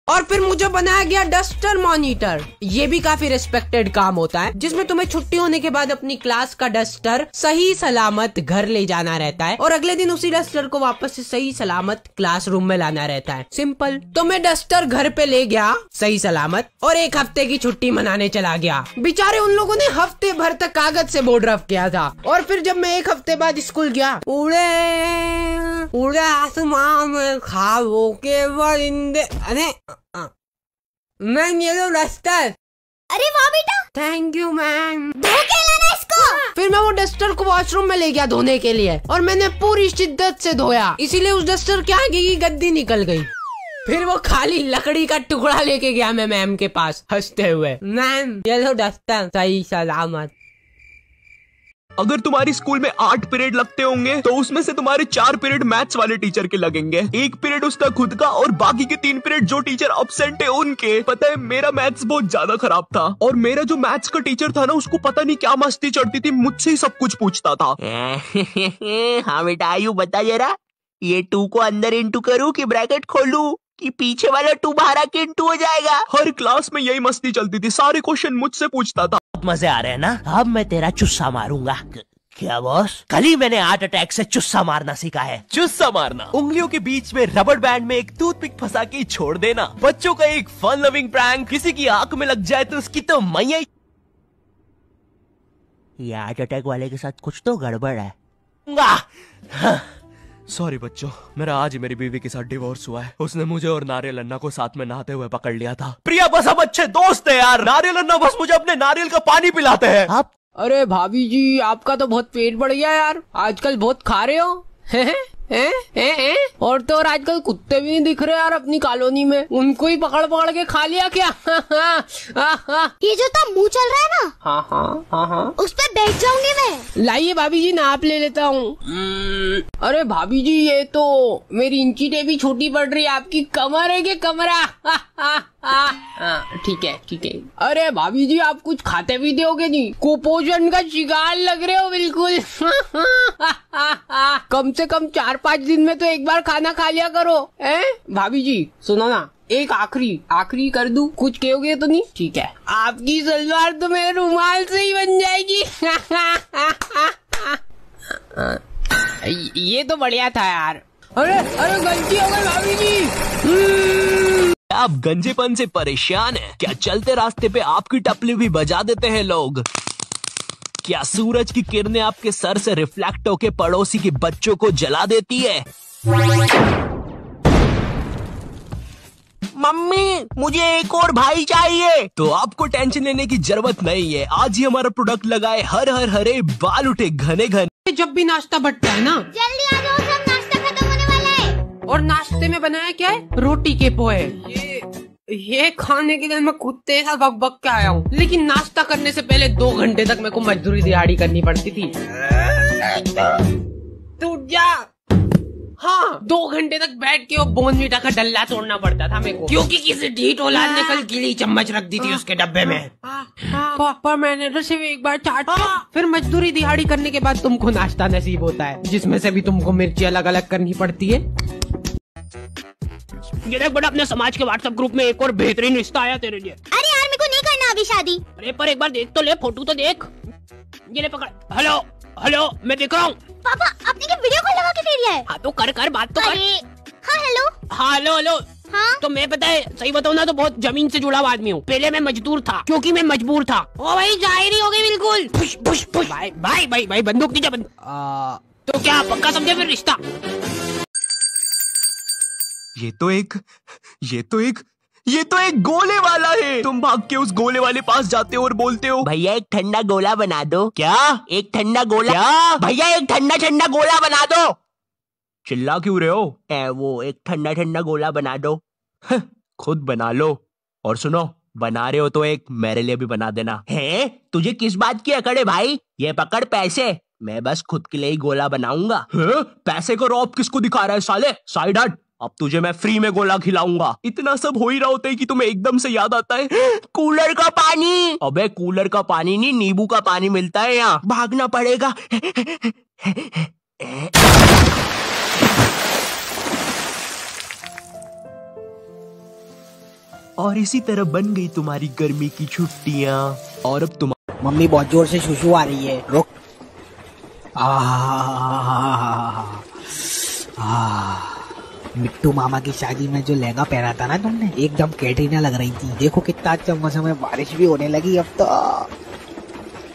और फिर मुझे बनाया गया डस्टर मॉनिटर। ये भी काफी रिस्पेक्टेड काम होता है, जिसमें तुम्हें छुट्टी होने के बाद अपनी क्लास का डस्टर सही सलामत घर ले जाना रहता है और अगले दिन उसी डस्टर को वापस से सही सलामत क्लासरूम में लाना रहता है। सिंपल। तो मैं डस्टर घर पे ले गया सही सलामत और 1 हफ्ते की छुट्टी मनाने चला गया। बेचारे उन लोगों ने हफ्ते भर तक कागज से बोर्ड रफ किया था। और फिर जब मैं 1 हफ्ते बाद स्कूल गया, उड़े आसमान में ख्वाबों के परिंदे, अरे मैं ये लो डस्टर। अरे वाह बेटा, थैंक यू मैम। धो के लाना इसको। फिर मैं वो डस्टर को वॉशरूम में ले गया धोने के लिए और मैंने पूरी शिद्दत से धोया, इसीलिए उस डस्टर के आगे की गद्दी निकल गई। फिर वो खाली लकड़ी का टुकड़ा लेके गया मैं मैम के पास हंसते हुए, मैम ये लो डस्टर सही सलामत। अगर तुम्हारी स्कूल में 8 पीरियड लगते होंगे तो उसमें से तुम्हारे 4 पीरियड मैथ्स वाले टीचर के लगेंगे, 1 पीरियड उसका खुद का और बाकी के 3 पीरियड जो टीचर एब्सेंट है उनके। पता है मेरा मैथ्स बहुत ज्यादा खराब था और मेरा जो मैथ्स का टीचर था ना, उसको पता नहीं क्या मस्ती चढ़ती थी, मुझसे ही सब कुछ पूछता था। हाँ बेटा आयु बता जरा, ये 2 को अंदर इंटू करूँ कि ब्रैकेट खोलूं कि पीछे वाला 2 बाहर आके इंटू हो जाएगा। हर क्लास में यही मस्ती चलती थी, सारे क्वेश्चन मुझसे पूछता था। मजे आ रहे हैं ना? अब मैं तेरा चुस्सा मारूंगा। क्या बॉस? कल ही मैंने हार्ट अटैक से चुस्सा मारना सीखा है। चुस्सा मारना, उंगलियों के बीच में रबर बैंड में एक टूथपिक फंसा के छोड़ देना। बच्चों का एक फन लविंग प्रैंक। किसी की आंख में लग जाए तो उसकी तो मैया। ये हार्ट अटैक वाले के साथ कुछ तो गड़बड़ है। सॉरी बच्चों, मेरा आज ही मेरी बीवी के साथ डिवोर्स हुआ है। उसने मुझे और नारियल अन्ना को साथ में नहाते हुए पकड़ लिया था। प्रिया बस हम अच्छे दोस्त हैं यार। नारियल अन्ना बस मुझे अपने नारियल का पानी पिलाते हैं। आप अरे भाभी जी, आपका तो बहुत पेट बढ़ गया यार, आजकल बहुत खा रहे हो। और तो और आजकल कुत्ते भी नहीं दिख रहे यार अपनी कॉलोनी में, उनको ही पकड़ पकड़ के खा लिया क्या? ये जो तो मुंह चल रहा है ना, हाँ उस पर बैठ जाऊंगी मैं। लाइए भाभी जी, नाप ले लेता हूँ। अरे भाभी जी, ये तो मेरी इंची टेप भी छोटी पड़ रही है, आपकी कमर है कि कमरा? ठीक है। अरे भाभी जी, आप कुछ खाते भी दोगे नहीं, कुपोषण का शिकार लग रहे हो बिल्कुल। कम से कम 4-5 दिन में तो एक बार खाना खा लिया करो। भाभी जी सुनो ना, एक आखिरी कर दूं, कुछ कहोगे तो नहीं? ठीक है, आपकी सलवार तो मेरे रुमाल से ही बन जाएगी। ये तो बढ़िया था यार। अरे गलती हो गई भाभी जी। आप गंजेपन से परेशान हैं? क्या चलते रास्ते पे आपकी टपली भी बजा देते हैं लोग? क्या सूरज की किरणें आपके सर से रिफ्लेक्ट होके पड़ोसी के बच्चों को जला देती है? मम्मी मुझे एक और भाई चाहिए। तो आपको टेंशन लेने की जरूरत नहीं है, आज ही हमारा प्रोडक्ट लगाए, हर हरे बाल उठे घने घने। जब भी नाश्ता बटता है ना, जल्दी आ जाओ, सब नाश्ता खत्म होने वाला है। और नाश्ते में बनाया क्या है? रोटी के पोहे। ये खाने के लिए मैं कुत्ते सा बक बक के आया हूँ, लेकिन नाश्ता करने से पहले 2 घंटे तक मेरे को मजदूरी दिहाड़ी करनी पड़ती थी। टूट जा। हाँ, 2 घंटे तक बैठ के वो बोनवीटा का डल्ला तोड़ना पड़ता था मेरे को, क्योंकि किसी ढीठ औलाद ने कल गीली चम्मच रख दी थी उसके डब्बे में। पापा मैंने तो सिर्फ एक बार चाट के, फिर मजदूरी दिहाड़ी करने के बाद तुमको नाश्ता नसीब होता है, जिसमें से भी तुमको मिर्ची अलग अलग करनी पड़ती है। ये देख बेटा, अपने समाज के व्हाट्सएप ग्रुप में एक और बेहतरीन रिश्ता आया तेरे लिए। अरे यार, मेरे को नहीं करना अभी शादी। अरे पर एक बार देख तो ले, फोटो तो देख। ये ले पकड़। हेलो, मैं देख रहा हूँ। पापा, आपने क्या वीडियो कॉल लगा के दे दिया है? हाँ तो कर बात तो कर। हाँ हेलो। हाँ तो मैं पता है सही बताऊँ ना तो बहुत जमीन से जुड़ा हुआ आदमी हूँ। पहले मैं मजदूर था क्योंकि मैं मजबूर था। ओ भाई जाहिर हो गई बिल्कुल। पुश। भाई बंदूक दीजिए तो क्या पक्का समझे फिर रिश्ता? ये तो एक गोले वाला है। तुम भाग के उस गोले वाले पास जाते हो और बोलते हो, भैया एक ठंडा गोला बना दो। क्या? एक ठंडा गोला? क्या? भैया एक ठंडा गोला बना दो। चिल्ला क्यों रहे हो? वो एक ठंडा गोला बना दो। खुद बना लो। और सुनो, बना रहे हो तो एक मेरे लिए भी बना देना। है? तुझे किस बात की अकड़ है भाई? ये पकड़ पैसे, मैं बस खुद के लिए ही गोला बनाऊंगा। पैसे को रौब किसको दिखा रहा है साले? साइड हट, अब तुझे मैं फ्री में गोला खिलाऊंगा। इतना सब हो ही रहा होता है कि तुम्हें एकदम से याद आता है कूलर का पानी। अबे कूलर का पानी नहीं, नींबू का पानी मिलता है यहाँ। भागना पड़ेगा। और इसी तरह बन गई तुम्हारी गर्मी की छुट्टियाँ। और अब तुम मम्मी बहुत जोर से शुशु आ रही है, रुक। मिट्टू मामा की शादी में जो लहंगा पहना था ना तुमने, एकदम कैटरीना लग रही थी। देखो कितना अच्छा मौसम है, बारिश भी होने लगी अब तो।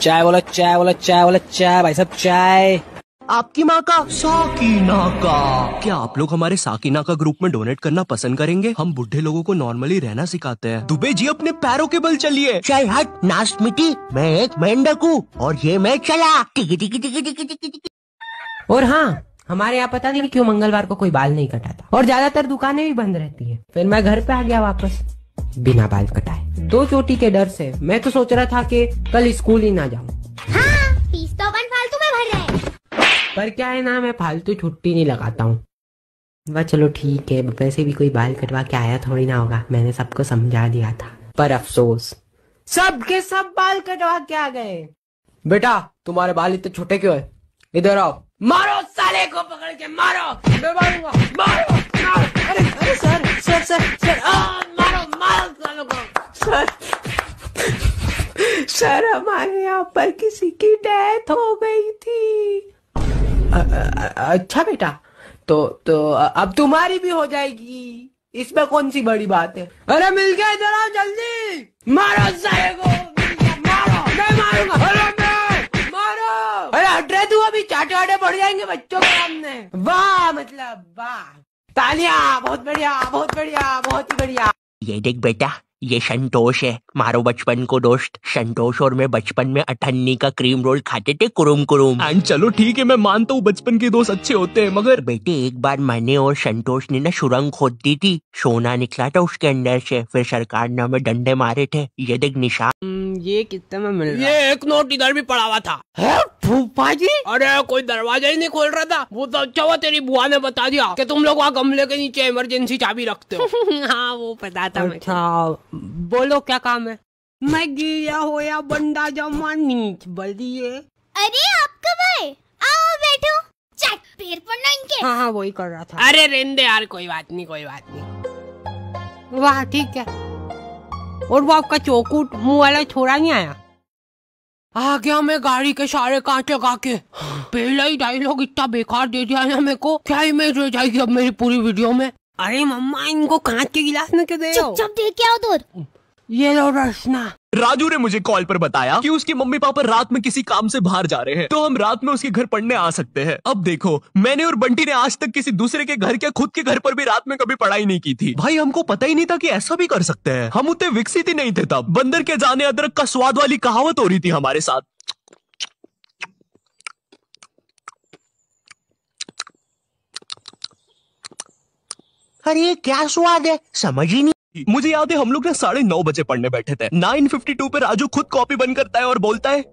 चाय बोलो, चाय बोलो, चाय बोलो, चाय भाई साहब, चाय। आपकी माँ का साकीना का। क्या आप लोग हमारे साकीना का ग्रुप में डोनेट करना पसंद करेंगे? हम बुढ़े लोगों को नॉर्मली रहना सिखाते हैं। दुबे जी अपने पैरों के बल चलिए। चल हट नास्ट मिट्टी, मैं एक मेंढक हूँ और ये मैं चला। टिकी टिकी टिकी टिकी टिकी। और हाँ, हमारे यहाँ पता नहीं क्यों मंगलवार को कोई बाल नहीं कटाता और ज्यादातर दुकानें भी बंद रहती है। फिर मैं घर पे आ गया वापस बिना बाल कटाए। 2 चोटी के डर से मैं तो सोच रहा था कि कल स्कूल ही ना जाऊँ। हाँ, फीस तो अपन फालतू में भर रहे हैं। पर क्या है ना, मैं फालतू छुट्टी नहीं लगाता हूँ। वह चलो ठीक है, वैसे भी कोई बाल कटवा के आया थोड़ी ना होगा, मैंने सबको समझा दिया था। पर अफसोस, सबके सब बाल कटवा के आ गए। बेटा तुम्हारे बाल इतने छोटे क्यों है? इधर आओ। मारो साले को, पकड़ के मारो, मैं मारूंगा, मारो, मारो। अरे सर सर सर सर, मारो मारो सालों को। सर हमारे यहाँ पर किसी की डेथ हो गई थी। अच्छा बेटा, तो अब तुम्हारी भी हो जाएगी, इसमें कौन सी बड़ी बात है। अरे मिल गया, इधर आओ जल्दी। मारो साले को, मारो, मैं मारूंगा। अरे मैं मारो। अरे हट रहे तू, अभी चाटे वाटे पड़ जाएंगे बच्चों के सामने। वाह, मतलब वाह, तालियां, बहुत बढ़िया, बहुत बढ़िया, बहुत ही बढ़िया। ये देख बेटा, ये संतोष है, मारो बचपन को दोस्त। संतोष और मैं बचपन में अठन्नी का क्रीम रोल खाते थे, कुरुम कुरुम। एंड चलो ठीक है, मैं मानता हूँ बचपन के दोस्त अच्छे होते हैं, मगर बेटे एक बार मैंने और संतोष ने ना सुरंग खोद दी थी, सोना निकला था उसके अंदर से, फिर सरकार ने हमें डंडे मारे थे। ये देख निशान। ये कितने में मिल रहा है? ये 1 नोट इधर भी पड़ा हुआ था। फूफा जी, अरे कोई दरवाजा ही नहीं खोल रहा था। वो तो अच्छा हुआ तेरी बुआ ने बता दिया कि तुम लोग वहाँ गमले के नीचे इमरजेंसी चाबी रखते हो। हाँ वो पता था। अच्छा बोलो क्या काम है? मैं गिया होया बंदा जमा नीच बलिए। अरे आप कब आए? आओ बैठो, चट पैर पड़ना इनके। हाँ वही कर रहा था। अरे रेंदे यार, कोई बात नहीं, कोई बात नहीं। वाह ठीक है। और वो आपका चौकूट मुंह वाला छोड़ा नहीं आया? आ गया मैं गाड़ी के सारे कांच लगा के। पहला ही डायलॉग इतना बेकार दे दिया ना मेरे को, क्या इमेज रह जाएगी अब मेरी पूरी वीडियो में। अरे मम्मा, इनको कांच के गिलास में क्यों दे रहे हो? चुपचाप देख के आओ दूर। ये लो रसना। राजू ने मुझे कॉल पर बताया कि उसके मम्मी पापा रात में किसी काम से बाहर जा रहे हैं, तो हम रात में उसके घर पढ़ने आ सकते हैं। अब देखो, मैंने और बंटी ने आज तक किसी दूसरे के घर के खुद के घर पर भी रात में कभी पढ़ाई नहीं की थी। भाई हमको पता ही नहीं था कि ऐसा भी कर सकते हैं। हम उतने विकसित ही नहीं थे तब। बंदर के जाने अदरक का स्वाद वाली कहावत हो रही थी हमारे साथ। अरे क्या स्वाद है, समझ ही नहीं। मुझे याद है हम लोग ना 9:30 बजे पढ़ने बैठे थे। 9:52 पे राजू खुद कॉपी बंद करता है और बोलता है,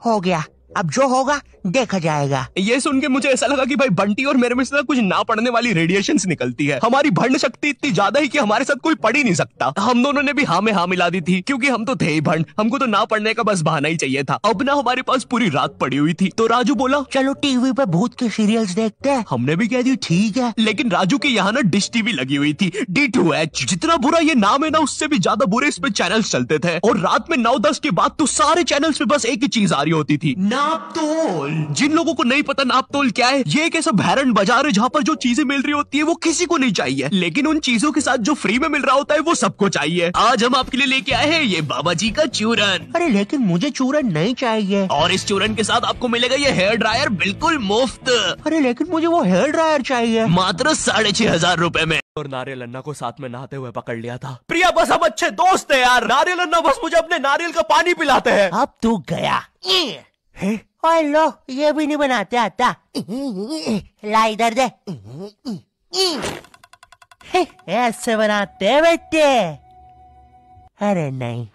हो गया, अब जो होगा देखा जाएगा। ये सुन के मुझे ऐसा लगा कि भाई बंटी और मेरे में से कुछ ना पढ़ने वाली रेडिएशंस निकलती है। हमारी भंड शक्ति इतनी ज्यादा है कि हमारे साथ कोई पढ़ ही नहीं सकता। हम दोनों ने भी हाँ में हाँ मिला दी थी, क्योंकि हम तो थे ही भंड, हमको तो ना पढ़ने का बस बहाना ही चाहिए था। अब ना हमारे पास पूरी रात पड़ी हुई थी, तो राजू बोला चलो टीवी पे भूत के सीरियल्स देखते हैं। हमने भी कह दी ठीक है, लेकिन राजू के यहाँ ना डिश टीवी लगी हुई थी, D2H। जितना बुरा ये नाम है ना, उससे भी ज्यादा बुरे इस पे चैनल्स चलते थे। और रात में 9-10 के बाद तो सारे चैनल्स पे बस एक ही चीज आ रही होती थी, नापतोल। जिन लोगों को नहीं पता नापतोल क्या है, ये एक ऐसा भैरन बाजार है जहाँ पर जो चीजें मिल रही होती है वो किसी को नहीं चाहिए, लेकिन उन चीजों के साथ जो फ्री में मिल रहा होता है वो सबको चाहिए। आज हम आपके लिए लेके आए हैं ये बाबा जी का चूरन। अरे लेकिन मुझे चूरन नहीं चाहिए। और इस चूरन के साथ आपको मिलेगा ये हेयर ड्रायर बिल्कुल मुफ्त। अरे लेकिन मुझे वो हेयर ड्रायर चाहिए, मात्र 6,500 रुपए में। और नारियल अन्ना को साथ में नहाते हुए पकड़ लिया था। प्रिया बस हम अच्छे दोस्त है यार। नारियल अन्ना बस मुझे अपने नारियल का पानी पिलाते हैं। अब तू गया। और लो, ये भी नहीं बनाते आता। ला इधर दे। ऐसे बनाते हैं बेटे। अरे नहीं।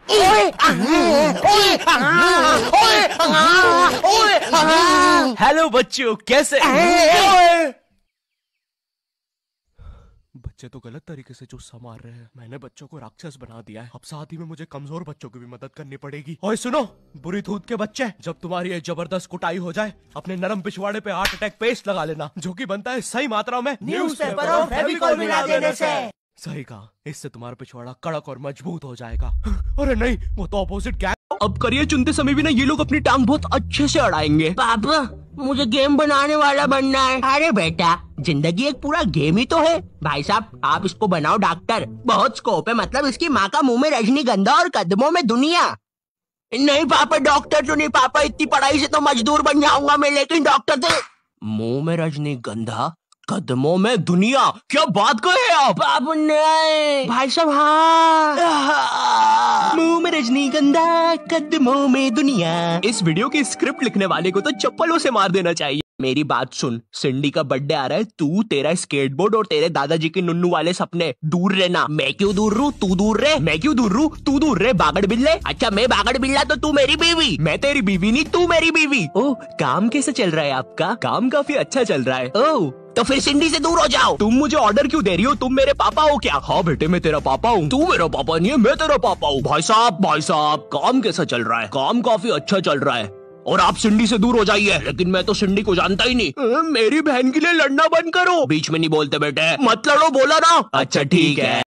हेलो बच्चों, कैसे? बच्चे तो गलत तरीके से चूसा मार रहे हैं। मैंने बच्चों को राक्षस बना दिया है। अब साथ ही में मुझे कमजोर बच्चों की भी मदद करनी पड़ेगी। और सुनो बुरी धूत के बच्चे, जब तुम्हारी ये जबरदस्त कुटाई हो जाए, अपने नरम पिछवाड़े पे हार्ट अटैक पेस्ट लगा लेना, जो कि बनता है सही मात्रा में न्यूज़पेपर और फेविकॉल मिला देने से। सही कहा, इससे तुम्हारा पिछवाड़ा कड़क और मजबूत हो जाएगा। अरे नहीं, वो तो ऑपोजिट गैंग। अब करियर चुनते समय भी ना ये लोग अपनी टांग बहुत अच्छे से अड़ाएंगे। पापा मुझे गेम बनाने वाला बनना है। अरे बेटा, जिंदगी एक पूरा गेम ही तो है। भाई साहब आप इसको बनाओ डॉक्टर, बहुत स्कोप है। मतलब इसकी माँ का मुंह में रजनीगंधा और कदमों में दुनिया। नहीं पापा, डॉक्टर तो नहीं पापा, इतनी पढ़ाई से तो मजदूर बन जाऊंगा मैं, लेकिन डॉक्टर तो। मुंह में रजनीगंधा कदमों में दुनिया, क्या बात कहे आप? पापा नहीं भाई साहब, हाँ। मुंह में रजनीगंधा कदमों में दुनिया। इस वीडियो की स्क्रिप्ट लिखने वाले को तो चप्पलों से मार देना चाहिए। मेरी बात सुन, सिंडी का बर्थडे आ रहा है, तू तेरा स्केटबोर्ड और तेरे दादाजी के नुन्नू वाले सपने दूर रहना। मैं क्यों दूर रू, तू दूर रहे। मैं क्यों दूर रू, तू दूर रहे। बागड़ बिल्ले। अच्छा मैं बागड़ बिल्ला तो तू मेरी बीवी। मैं तेरी बीवी नहीं, तू मेरी बीवी। ओह, काम कैसे चल रहा है आपका? काम काफी अच्छा चल रहा है। ओह, तो फिर सिंडी से दूर हो जाओ। तुम मुझे ऑर्डर क्यों दे रही हो? तुम मेरे पापा हो क्या? हाँ बेटे, मैं तेरा पापा हूँ। तू मेरा पापा नहीं है, मैं तेरा पापा हूँ। भाई साहब काम कैसा चल रहा है? काम काफी अच्छा चल रहा है, और आप सिंडी से दूर हो जाइए। लेकिन मैं तो सिंडी को जानता ही नहीं। मेरी बहन के लिए लड़ना बंद करो। बीच में नहीं बोलते बेटे। मत लड़ो, बोला ना। अच्छा ठीक है।